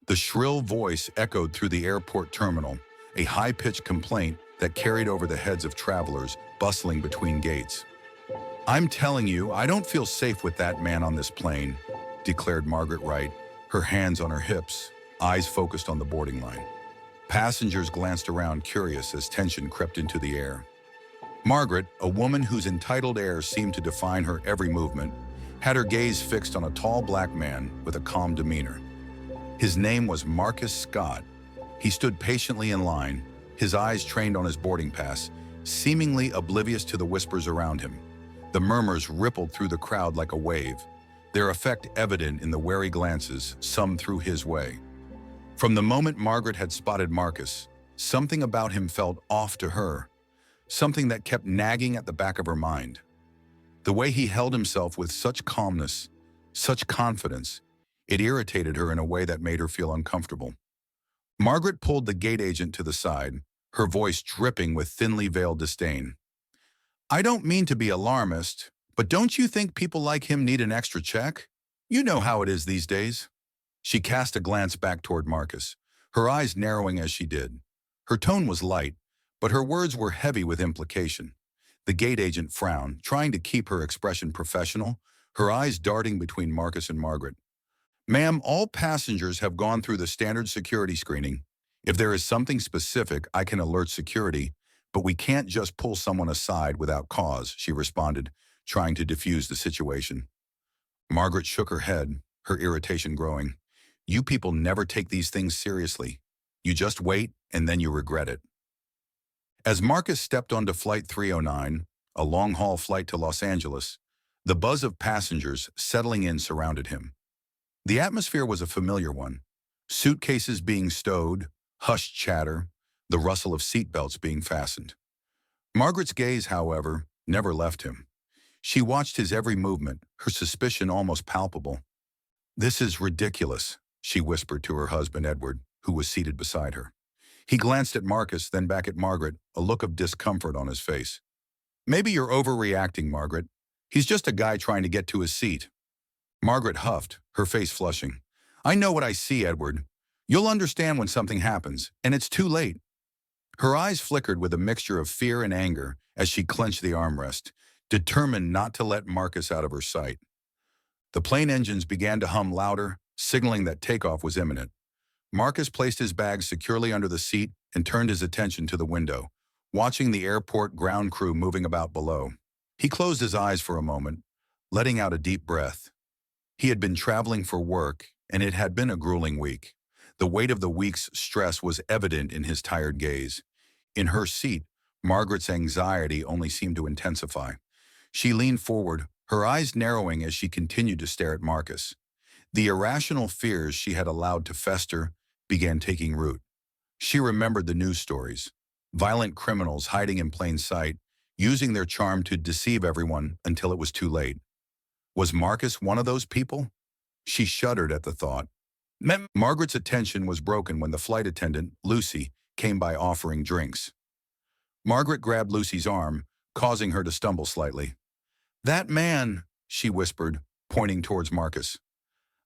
The shrill voice echoed through the airport terminal, a high-pitched complaint that carried over the heads of travelers bustling between gates. "I'm telling you, I don't feel safe with that man on this plane," declared Margaret Wright, her hands on her hips, eyes focused on the boarding line. Passengers glanced around curious as tension crept into the air. Margaret, a woman whose entitled air seemed to define her every movement, had her gaze fixed on a tall black man with a calm demeanor. His name was Marcus Scott. He stood patiently in line, his eyes trained on his boarding pass, seemingly oblivious to the whispers around him. The murmurs rippled through the crowd like a wave, their effect evident in the wary glances some threw his way. From the moment Margaret had spotted Marcus, something about him felt off to her, something that kept nagging at the back of her mind. The way he held himself with such calmness, such confidence, it irritated her in a way that made her feel uncomfortable. Margaret pulled the gate agent to the side, her voice dripping with thinly veiled disdain. "I don't mean to be alarmist, but don't you think people like him need an extra check? You know how it is these days." She cast a glance back toward Marcus, her eyes narrowing as she did. Her tone was light, but her words were heavy with implication. The gate agent frowned, trying to keep her expression professional, her eyes darting between Marcus and Margaret. "Ma'am, all passengers have gone through the standard security screening. If there is something specific, I can alert security, but we can't just pull someone aside without cause," she responded, trying to diffuse the situation. Margaret shook her head, her irritation growing. "You people never take these things seriously. You just wait, and then you regret it." As Marcus stepped onto Flight 309, a long-haul flight to Los Angeles, the buzz of passengers settling in surrounded him. The atmosphere was a familiar one. Suitcases being stowed, hushed chatter, the rustle of seatbelts being fastened. Margaret's gaze, however, never left him. She watched his every movement, her suspicion almost palpable. "This is ridiculous," she whispered to her husband, Edward, who was seated beside her. He glanced at Marcus, then back at Margaret, a look of discomfort on his face. "Maybe you're overreacting, Margaret. He's just a guy trying to get to his seat." Margaret huffed, her face flushing. "I know what I see, Edward. You'll understand when something happens, and it's too late." Her eyes flickered with a mixture of fear and anger as she clenched the armrest, determined not to let Marcus out of her sight. The plane engines began to hum louder, signaling that takeoff was imminent. Marcus placed his bag securely under the seat and turned his attention to the window, watching the airport ground crew moving about below. He closed his eyes for a moment, letting out a deep breath. He had been traveling for work, and it had been a grueling week. The weight of the week's stress was evident in his tired gaze. In her seat, Margaret's anxiety only seemed to intensify. She leaned forward, her eyes narrowing as she continued to stare at Marcus. The irrational fears she had allowed to fester began taking root. She remembered the news stories. Violent criminals hiding in plain sight, using their charm to deceive everyone until it was too late. Was Marcus one of those people? She shuddered at the thought. Margaret's attention was broken when the flight attendant, Lucy, came by offering drinks. Margaret grabbed Lucy's arm, causing her to stumble slightly. "That man," she whispered, pointing towards Marcus.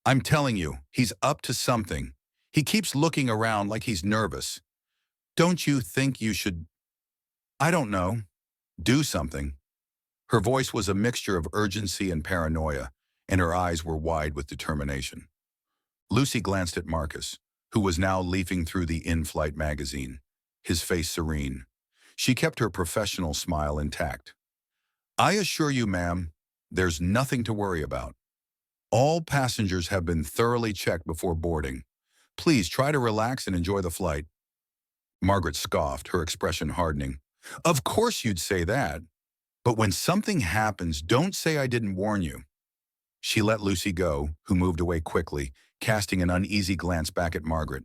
"I'm telling you, he's up to something. He keeps looking around like he's nervous. Don't you think you should, I don't know, do something?" Her voice was a mixture of urgency and paranoia, and her eyes were wide with determination. Lucy glanced at Marcus, who was now leafing through the in-flight magazine, his face serene. She kept her professional smile intact. "I assure you, ma'am, there's nothing to worry about. All passengers have been thoroughly checked before boarding. Please try to relax and enjoy the flight." Margaret scoffed, her expression hardening. "Of course you'd say that. But when something happens, don't say I didn't warn you." She let Lucy go, who moved away quickly, casting an uneasy glance back at Margaret.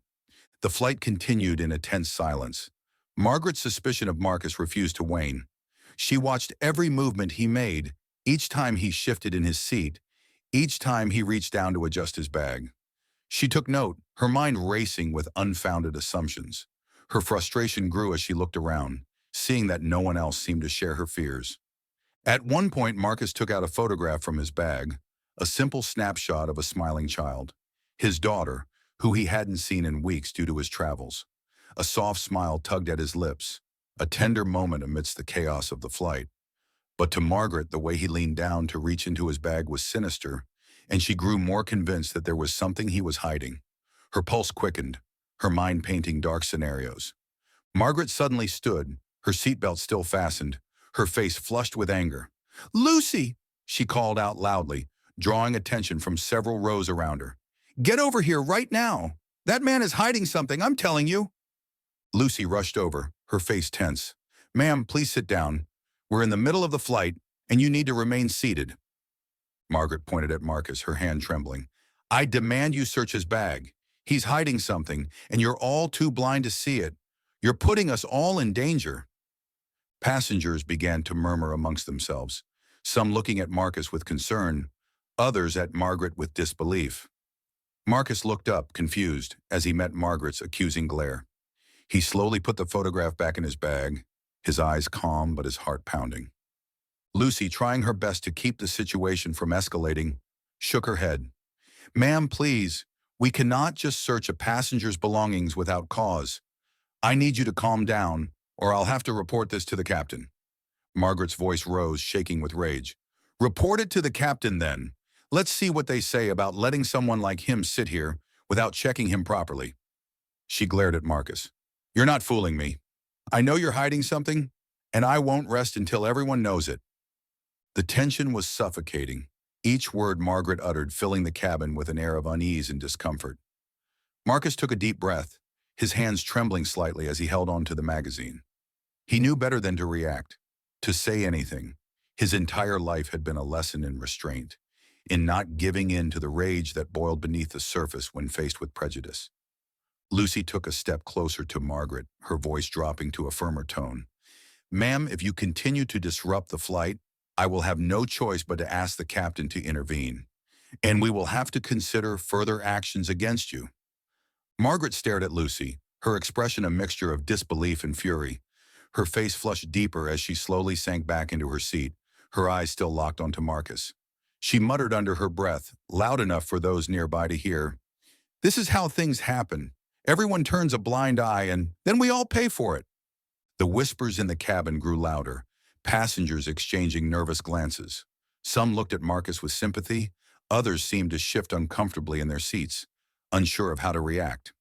The flight continued in a tense silence. Margaret's suspicion of Marcus refused to wane. She watched every movement he made, each time he shifted in his seat, each time he reached down to adjust his bag. She took note, her mind racing with unfounded assumptions. Her frustration grew as she looked around, seeing that no one else seemed to share her fears. At one point, Marcus took out a photograph from his bag, a simple snapshot of a smiling child, his daughter, who he hadn't seen in weeks due to his travels. A soft smile tugged at his lips, a tender moment amidst the chaos of the flight. But to Margaret, the way he leaned down to reach into his bag was sinister, and she grew more convinced that there was something he was hiding. Her pulse quickened, her mind painting dark scenarios. Margaret suddenly stood, her seatbelt still fastened, her face flushed with anger. "Lucy!" she called out loudly, drawing attention from several rows around her. "Get over here right now! That man is hiding something, I'm telling you!" Lucy rushed over, her face tense. "Ma'am, please sit down. We're in the middle of the flight, and you need to remain seated." Margaret pointed at Marcus, her hand trembling. "I demand you search his bag. He's hiding something, and you're all too blind to see it. You're putting us all in danger." Passengers began to murmur amongst themselves, some looking at Marcus with concern, others at Margaret with disbelief. Marcus looked up, confused, as he met Margaret's accusing glare. He slowly put the photograph back in his bag, his eyes calm but his heart pounding. Lucy, trying her best to keep the situation from escalating, shook her head. "Ma'am, please, we cannot just search a passenger's belongings without cause. I need you to calm down, or I'll have to report this to the captain." Margaret's voice rose, shaking with rage. "Report it to the captain, then. Let's see what they say about letting someone like him sit here without checking him properly." She glared at Marcus. "You're not fooling me. I know you're hiding something, and I won't rest until everyone knows it." The tension was suffocating, each word Margaret uttered filling the cabin with an air of unease and discomfort. Marcus took a deep breath, his hands trembling slightly as he held on to the magazine. He knew better than to react, to say anything. His entire life had been a lesson in restraint, in not giving in to the rage that boiled beneath the surface when faced with prejudice. Lucy took a step closer to Margaret, her voice dropping to a firmer tone. "Ma'am, if you continue to disrupt the flight, I will have no choice but to ask the captain to intervene, and we will have to consider further actions against you." Margaret stared at Lucy, her expression a mixture of disbelief and fury. Her face flushed deeper as she slowly sank back into her seat, her eyes still locked onto Marcus. She muttered under her breath, loud enough for those nearby to hear, "This is how things happen. Everyone turns a blind eye, and then we all pay for it." The whispers in the cabin grew louder, passengers exchanging nervous glances. Some looked at Marcus with sympathy, others seemed to shift uncomfortably in their seats, unsure of how to react.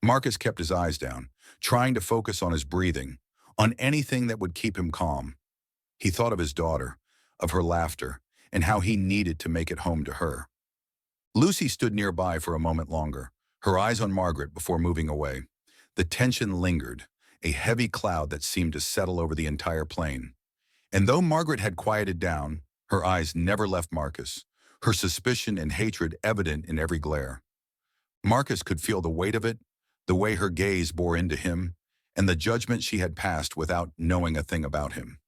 Marcus kept his eyes down, trying to focus on his breathing, on anything that would keep him calm. He thought of his daughter, of her laughter, and how he needed to make it home to her. Lucy stood nearby for a moment longer, her eyes on Margaret before moving away. The tension lingered, a heavy cloud that seemed to settle over the entire plane. And though Margaret had quieted down, her eyes never left Marcus, her suspicion and hatred evident in every glare. Marcus could feel the weight of it, the way her gaze bore into him, and the judgment she had passed without knowing a thing about him.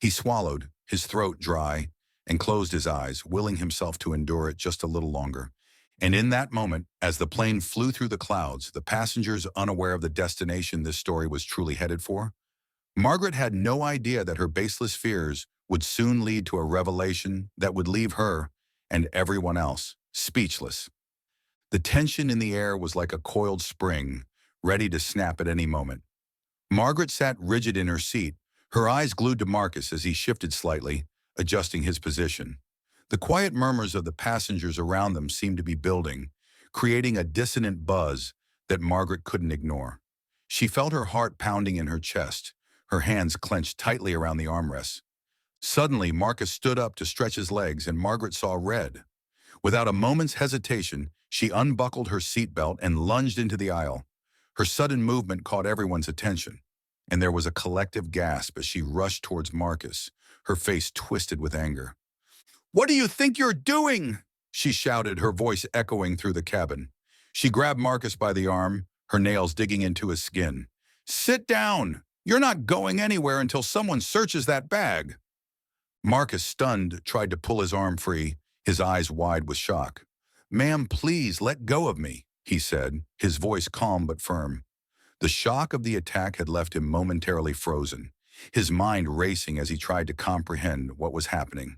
He swallowed, his throat dry, and closed his eyes, willing himself to endure it just a little longer. And in that moment, as the plane flew through the clouds, the passengers unaware of the destination this story was truly headed for, Margaret had no idea that her baseless fears would soon lead to a revelation that would leave her, and everyone else, speechless. The tension in the air was like a coiled spring, ready to snap at any moment. Margaret sat rigid in her seat, her eyes glued to Marcus as he shifted slightly, adjusting his position. The quiet murmurs of the passengers around them seemed to be building, creating a dissonant buzz that Margaret couldn't ignore. She felt her heart pounding in her chest, her hands clenched tightly around the armrests. Suddenly, Marcus stood up to stretch his legs, and Margaret saw red. Without a moment's hesitation, she unbuckled her seatbelt and lunged into the aisle. Her sudden movement caught everyone's attention, and there was a collective gasp as she rushed towards Marcus, her face twisted with anger. "What do you think you're doing?" she shouted, her voice echoing through the cabin. She grabbed Marcus by the arm, her nails digging into his skin. "Sit down! You're not going anywhere until someone searches that bag." Marcus, stunned, tried to pull his arm free, his eyes wide with shock. "Ma'am, please let go of me," he said, his voice calm but firm. The shock of the attack had left him momentarily frozen, his mind racing as he tried to comprehend what was happening.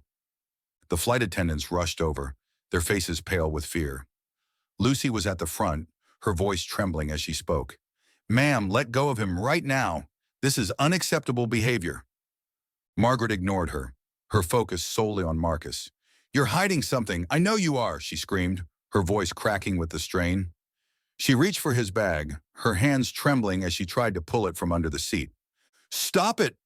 The flight attendants rushed over, their faces pale with fear. Lucy was at the front, her voice trembling as she spoke. "Ma'am, let go of him right now. This is unacceptable behavior." Margaret ignored her, her focus solely on Marcus. "You're hiding something. I know you are," she screamed, her voice cracking with the strain. She reached for his bag, her hands trembling as she tried to pull it from under the seat. "Stop it!"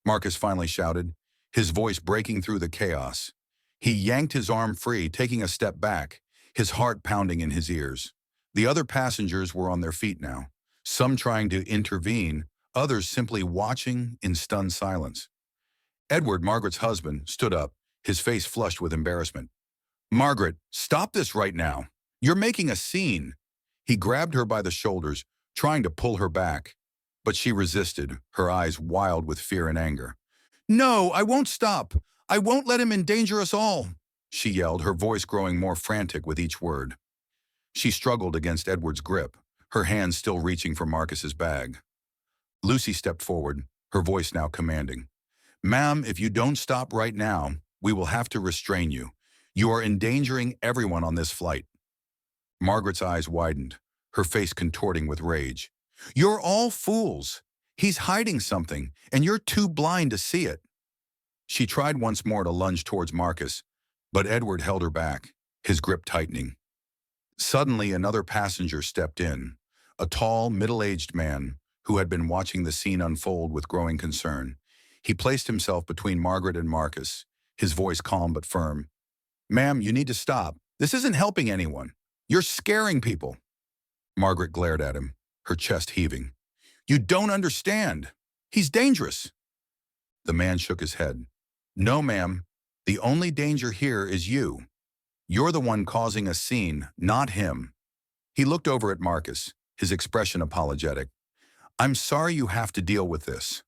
Marcus finally shouted, his voice breaking through the chaos. He yanked his arm free, taking a step back, his heart pounding in his ears. The other passengers were on their feet now, some trying to intervene, others simply watching in stunned silence. Edward, Margaret's husband, stood up, his face flushed with embarrassment. "Margaret, stop this right now. You're making a scene." He grabbed her by the shoulders, trying to pull her back, but she resisted, her eyes wild with fear and anger. "No, I won't stop. I won't let him endanger us all," she yelled, her voice growing more frantic with each word. She struggled against Edward's grip, her hands still reaching for Marcus's bag. Lucy stepped forward, her voice now commanding. "Ma'am, if you don't stop right now, we will have to restrain you. You are endangering everyone on this flight." Margaret's eyes widened, her face contorting with rage. "You're all fools. He's hiding something, and you're too blind to see it." She tried once more to lunge towards Marcus, but Edward held her back, his grip tightening. Suddenly, another passenger stepped in, a tall, middle-aged man who had been watching the scene unfold with growing concern. He placed himself between Margaret and Marcus, his voice calm but firm. "Ma'am, you need to stop. This isn't helping anyone. You're scaring people." Margaret glared at him, her chest heaving. "You don't understand. He's dangerous." The man shook his head. "No, ma'am. The only danger here is you. You're the one causing a scene, not him." He looked over at Marcus, his expression apologetic. "I'm sorry you have to deal with this."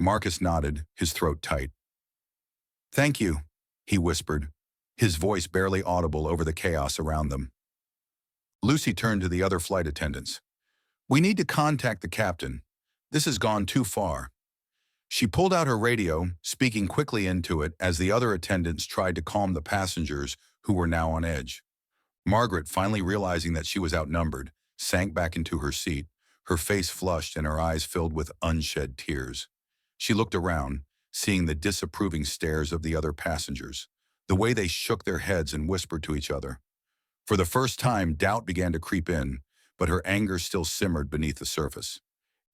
Marcus nodded, his throat tight. "Thank you," he whispered, his voice barely audible over the chaos around them. Lucy turned to the other flight attendants. "We need to contact the captain. This has gone too far." She pulled out her radio, speaking quickly into it as the other attendants tried to calm the passengers who were now on edge. Margaret, finally realizing that she was outnumbered, sank back into her seat, her face flushed and her eyes filled with unshed tears. She looked around, seeing the disapproving stares of the other passengers, the way they shook their heads and whispered to each other. For the first time, doubt began to creep in, but her anger still simmered beneath the surface.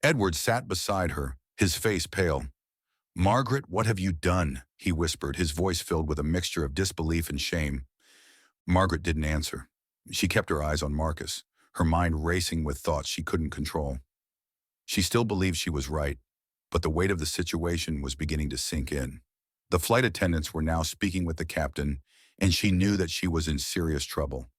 Edward sat beside her, his face pale. "Margaret, what have you done?" he whispered, his voice filled with a mixture of disbelief and shame. Margaret didn't answer. She kept her eyes on Marcus, her mind racing with thoughts she couldn't control. She still believed she was right, but the weight of the situation was beginning to sink in. The flight attendants were now speaking with the captain, and she knew that she was in serious trouble.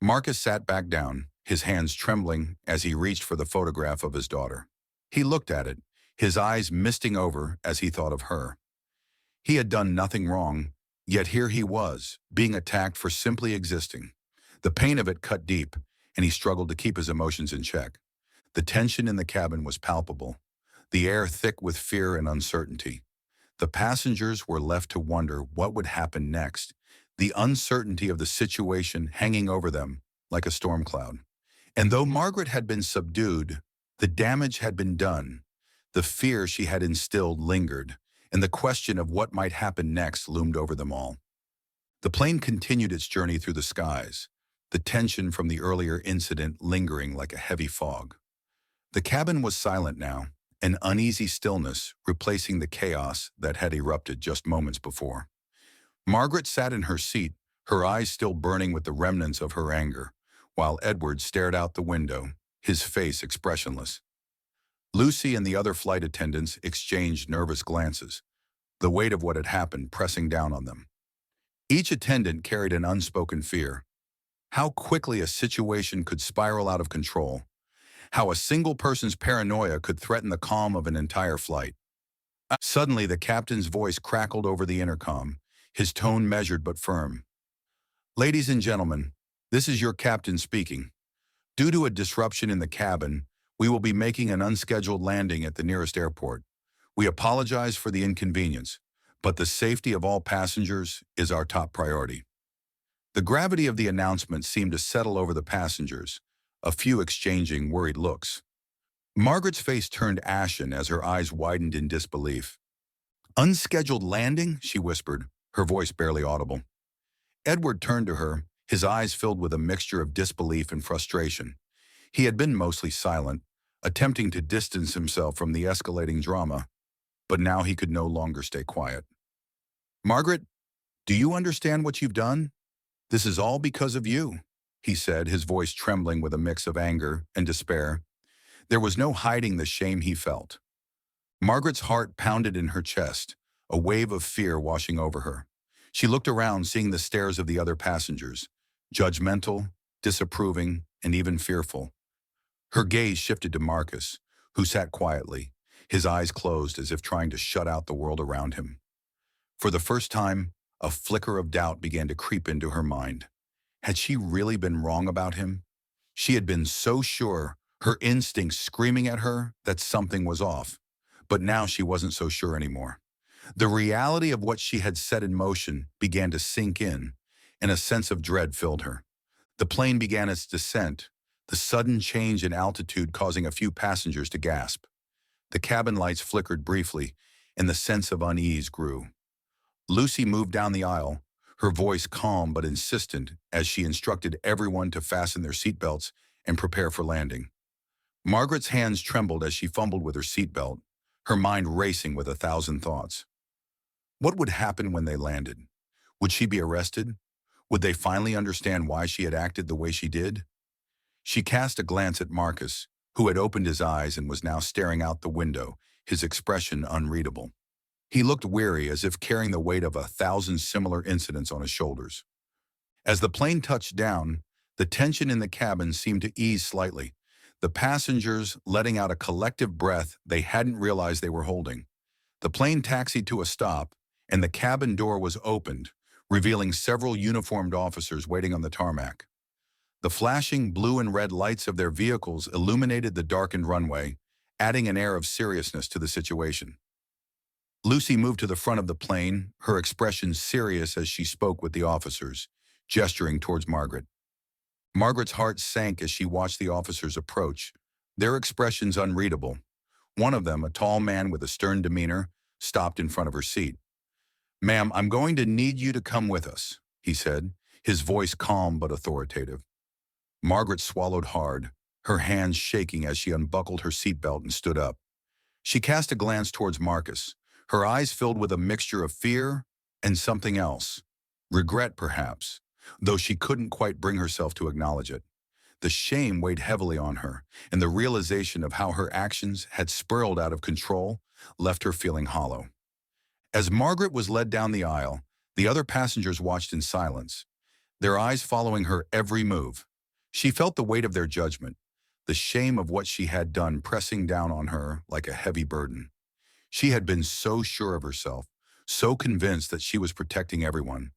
Marcus sat back down, his hands trembling as he reached for the photograph of his daughter. He looked at it, his eyes misting over as he thought of her. He had done nothing wrong, yet here he was, being attacked for simply existing. The pain of it cut deep, and he struggled to keep his emotions in check. The tension in the cabin was palpable, the air thick with fear and uncertainty. The passengers were left to wonder what would happen next, the uncertainty of the situation hanging over them like a storm cloud. And though Margaret had been subdued, the damage had been done. The fear she had instilled lingered, and the question of what might happen next loomed over them all. The plane continued its journey through the skies, the tension from the earlier incident lingering like a heavy fog. The cabin was silent now, an uneasy stillness replacing the chaos that had erupted just moments before. Margaret sat in her seat, her eyes still burning with the remnants of her anger, while Edward stared out the window, his face expressionless. Lucy and the other flight attendants exchanged nervous glances, the weight of what had happened pressing down on them. Each attendant carried an unspoken fear. How quickly a situation could spiral out of control. How a single person's paranoia could threaten the calm of an entire flight. Suddenly, the captain's voice crackled over the intercom, his tone measured but firm. "Ladies and gentlemen, this is your captain speaking. Due to a disruption in the cabin, we will be making an unscheduled landing at the nearest airport. We apologize for the inconvenience, but the safety of all passengers is our top priority." The gravity of the announcement seemed to settle over the passengers, a few exchanging worried looks. Margaret's face turned ashen as her eyes widened in disbelief. "Unscheduled landing?" she whispered, her voice barely audible. Edward turned to her, his eyes filled with a mixture of disbelief and frustration. He had been mostly silent, attempting to distance himself from the escalating drama, but now he could no longer stay quiet. "Margaret, do you understand what you've done? This is all because of you," he said, his voice trembling with a mix of anger and despair. There was no hiding the shame he felt. Margaret's heart pounded in her chest, a wave of fear washing over her. She looked around, seeing the stares of the other passengers, judgmental, disapproving, and even fearful. Her gaze shifted to Marcus, who sat quietly, his eyes closed as if trying to shut out the world around him. For the first time, a flicker of doubt began to creep into her mind. Had she really been wrong about him? She had been so sure, her instincts screaming at her that something was off. But now she wasn't so sure anymore. The reality of what she had set in motion began to sink in, and a sense of dread filled her. The plane began its descent, the sudden change in altitude causing a few passengers to gasp. The cabin lights flickered briefly, and the sense of unease grew. Lucy moved down the aisle, her voice calm but insistent as she instructed everyone to fasten their seatbelts and prepare for landing. Margaret's hands trembled as she fumbled with her seatbelt, her mind racing with 1,000 thoughts. What would happen when they landed? Would she be arrested? Would they finally understand why she had acted the way she did? She cast a glance at Marcus, who had opened his eyes and was now staring out the window, his expression unreadable. He looked weary, as if carrying the weight of 1,000 similar incidents on his shoulders. As the plane touched down, the tension in the cabin seemed to ease slightly, the passengers letting out a collective breath they hadn't realized they were holding. The plane taxied to a stop, and the cabin door was opened, revealing several uniformed officers waiting on the tarmac. The flashing blue and red lights of their vehicles illuminated the darkened runway, adding an air of seriousness to the situation. Lucy moved to the front of the plane, her expression serious as she spoke with the officers, gesturing towards Margaret. Margaret's heart sank as she watched the officers approach, their expressions unreadable. One of them, a tall man with a stern demeanor, stopped in front of her seat. "Ma'am, I'm going to need you to come with us," he said, his voice calm but authoritative. Margaret swallowed hard, her hands shaking as she unbuckled her seatbelt and stood up. She cast a glance towards Marcus, her eyes filled with a mixture of fear and something else. Regret, perhaps, though she couldn't quite bring herself to acknowledge it. The shame weighed heavily on her, and the realization of how her actions had spiraled out of control left her feeling hollow. As Margaret was led down the aisle, the other passengers watched in silence, their eyes following her every move. She felt the weight of their judgment, the shame of what she had done pressing down on her like a heavy burden. She had been so sure of herself, so convinced that she was protecting everyone.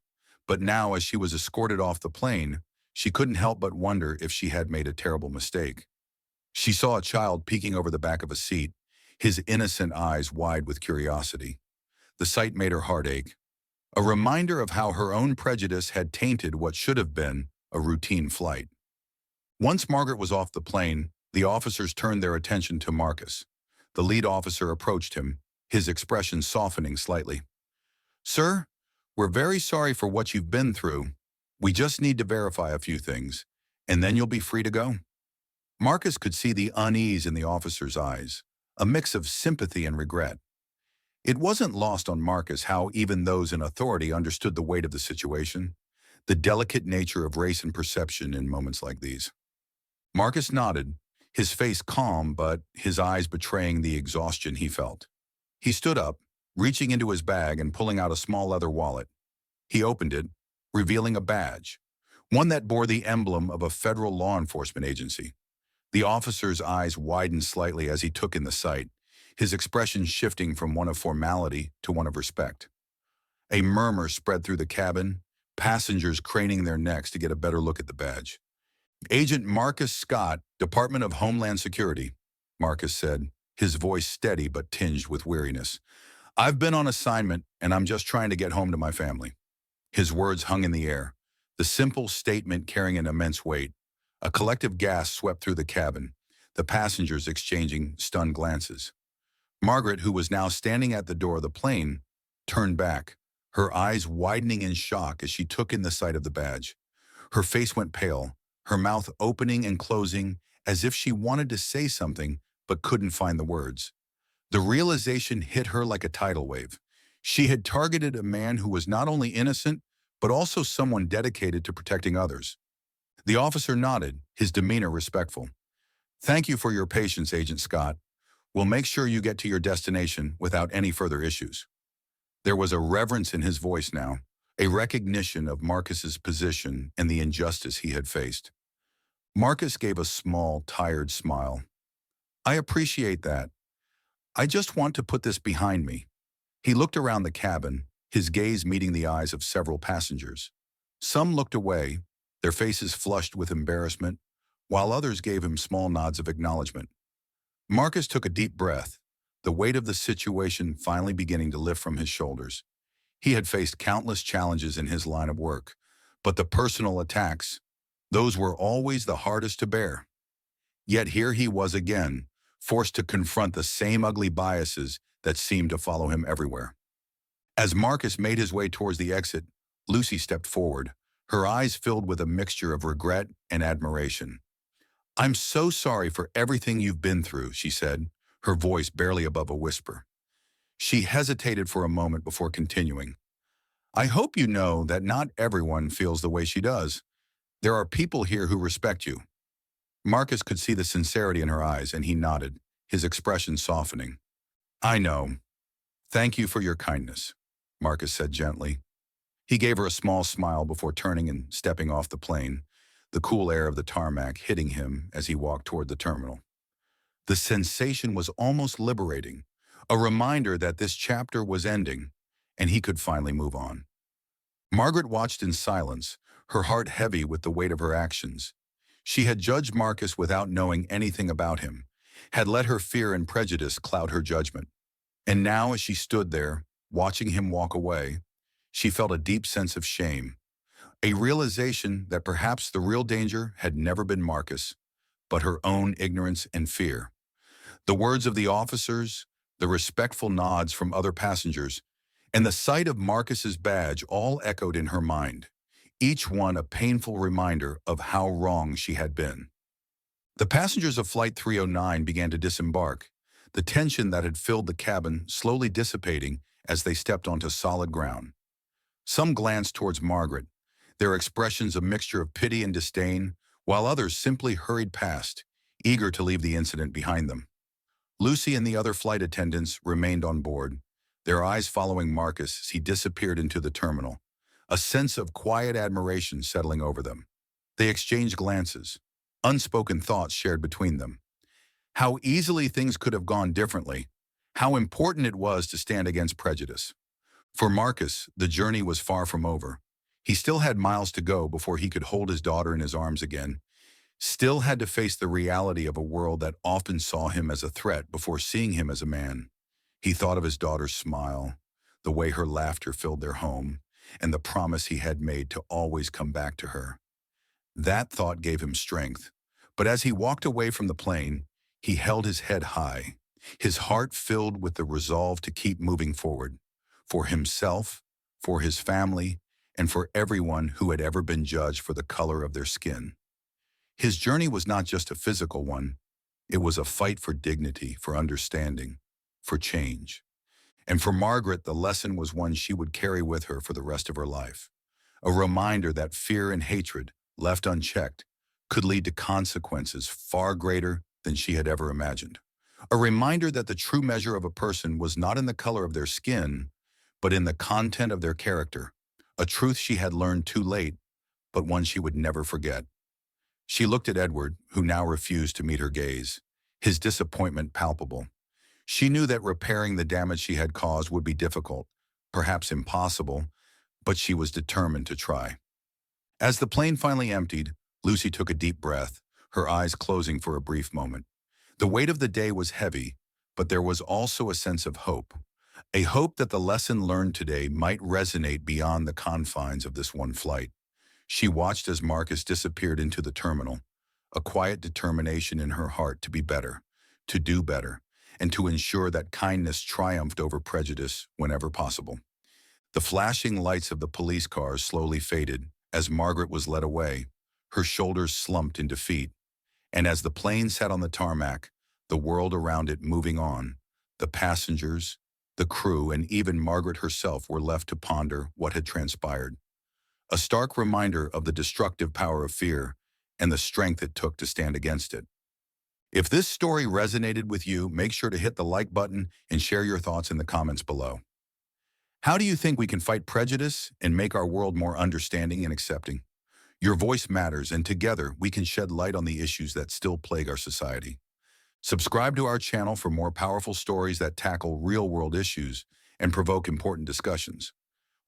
But now, as she was escorted off the plane, she couldn't help but wonder if she had made a terrible mistake. She saw a child peeking over the back of a seat, his innocent eyes wide with curiosity. The sight made her heart ache, a reminder of how her own prejudice had tainted what should have been a routine flight. Once Margaret was off the plane, the officers turned their attention to Marcus. The lead officer approached him, his expression softening slightly. "Sir, we're very sorry for what you've been through. We just need to verify a few things, and then you'll be free to go." Marcus could see the unease in the officer's eyes, a mix of sympathy and regret. It wasn't lost on Marcus how even those in authority understood the weight of the situation, the delicate nature of race and perception in moments like these. Marcus nodded, his face calm but his eyes betraying the exhaustion he felt. He stood up, reaching into his bag and pulling out a small leather wallet. He opened it, revealing a badge, one that bore the emblem of a federal law enforcement agency. The officer's eyes widened slightly as he took in the sight, his expression shifting from one of formality to one of respect. A murmur spread through the cabin, passengers craning their necks to get a better look at the badge. "Agent Marcus Scott, Department of Homeland Security," Marcus said, his voice steady but tinged with weariness. "I've been on assignment, and I'm just trying to get home to my family." His words hung in the air, the simple statement carrying an immense weight. A collective gasp swept through the cabin, the passengers exchanging stunned glances. Margaret, who was now standing at the door of the plane, turned back, her eyes widening in shock as she took in the sight of the badge. Her face went pale, her mouth opening and closing as if she wanted to say something but couldn't find the words. The realization hit her like a tidal wave. She had targeted a man who was not only innocent, but also someone dedicated to protecting others. The officer nodded, his demeanor respectful. "Thank you for your patience, Agent Scott. We'll make sure you get to your destination without any further issues." There was a reverence in his voice now, a recognition of Marcus's position and the injustice he had faced. Marcus gave a small, tired smile. "I appreciate that. I just want to put this behind me." He looked around the cabin, his gaze meeting the eyes of several passengers. Some looked away, their faces flushed with embarrassment, while others gave him small nods of acknowledgement. Marcus took a deep breath, the weight of the situation finally beginning to lift from his shoulders. He had faced countless challenges in his line of work, but the personal attacks, those were always the hardest to bear. Yet here he was again, forced to confront the same ugly biases that seemed to follow him everywhere. As Marcus made his way towards the exit, Lucy stepped forward, her eyes filled with a mixture of regret and admiration. "I'm so sorry for everything you've been through," she said, her voice barely above a whisper. She hesitated for a moment before continuing. "I hope you know that not everyone feels the way she does. There are people here who respect you." Marcus could see the sincerity in her eyes, and he nodded, his expression softening. "I know. Thank you for your kindness," Marcus said gently. He gave her a small smile before turning and stepping off the plane, the cool air of the tarmac hitting him as he walked toward the terminal. The sensation was almost liberating, a reminder that this chapter was ending, and he could finally move on. Margaret watched in silence, her heart heavy with the weight of her actions. She had judged Marcus without knowing anything about him, had let her fear and prejudice cloud her judgment. And now, as she stood there, watching him walk away, she felt a deep sense of shame, a realization that perhaps the real danger had never been Marcus, but her own ignorance and fear. The words of the officers, the respectful nods from other passengers, and the sight of Marcus's badge all echoed in her mind, each one a painful reminder of how wrong she had been. The passengers of Flight 309 began to disembark, the tension that had filled the cabin slowly dissipating as they stepped onto solid ground. Some glanced towards Margaret, their expressions a mixture of pity and disdain, while others simply hurried past, eager to leave the incident behind them. Lucy and the other flight attendants remained on board, their eyes following Marcus as he disappeared into the terminal, a sense of quiet admiration settling over them. They exchanged glances, unspoken thoughts shared between them. How easily things could have gone differently, how important it was to stand against prejudice. For Marcus, the journey was far from over. He still had miles to go before he could hold his daughter in his arms again, still had to face the reality of a world that often saw him as a threat before seeing him as a man. He thought of his daughter's smile, the way her laughter filled their home, and the promise he had made to always come back to her. That thought gave him strength, but as he walked away from the plane, he held his head high, his heart filled with the resolve to keep moving forward, for himself, for his family, and for everyone who had ever been judged for the color of their skin. His journey was not just a physical one, it was a fight for dignity, for understanding, for change. And for Margaret, the lesson was one she would carry with her for the rest of her life. A reminder that fear and hatred, left unchecked, could lead to consequences far greater than she had ever imagined. A reminder that the true measure of a person was not in the color of their skin, but in the content of their character, a truth she had learned too late, but one she would never forget. She looked at Edward, who now refused to meet her gaze, his disappointment palpable. She knew that repairing the damage she had caused would be difficult, perhaps impossible, but she was determined to try. As the plane finally emptied, Lucy took a deep breath, her eyes closing for a brief moment. The weight of the day was heavy, but there was also a sense of hope. A hope that the lesson learned today might resonate beyond the confines of this one flight. She watched as Marcus disappeared into the terminal, a quiet determination in her heart to be better, to do better, and to ensure that kindness triumphed over prejudice whenever possible. The flashing lights of the police cars slowly faded as Margaret was led away, her shoulders slumped in defeat, and as the plane sat on the tarmac, the world around it moving on, the passengers, the crew, and even Margaret herself were left to ponder what had transpired. A stark reminder of the destructive power of fear and the strength it took to stand against it. If this story resonated with you, make sure to hit the like button and share your thoughts in the comments below. How do you think we can fight prejudice and make our world more understanding and accepting? Your voice matters, and together we can shed light on the issues that still plague our society. Subscribe to our channel for more powerful stories that tackle real-world issues and provoke important discussions.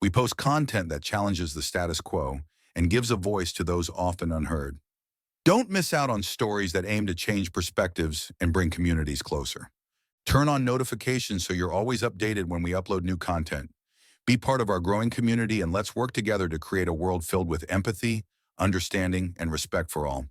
We post content that challenges the status quo and gives a voice to those often unheard. Don't miss out on stories that aim to change perspectives and bring communities closer. Turn on notifications so you're always updated when we upload new content. Be part of our growing community, and let's work together to create a world filled with empathy, understanding, and respect for all.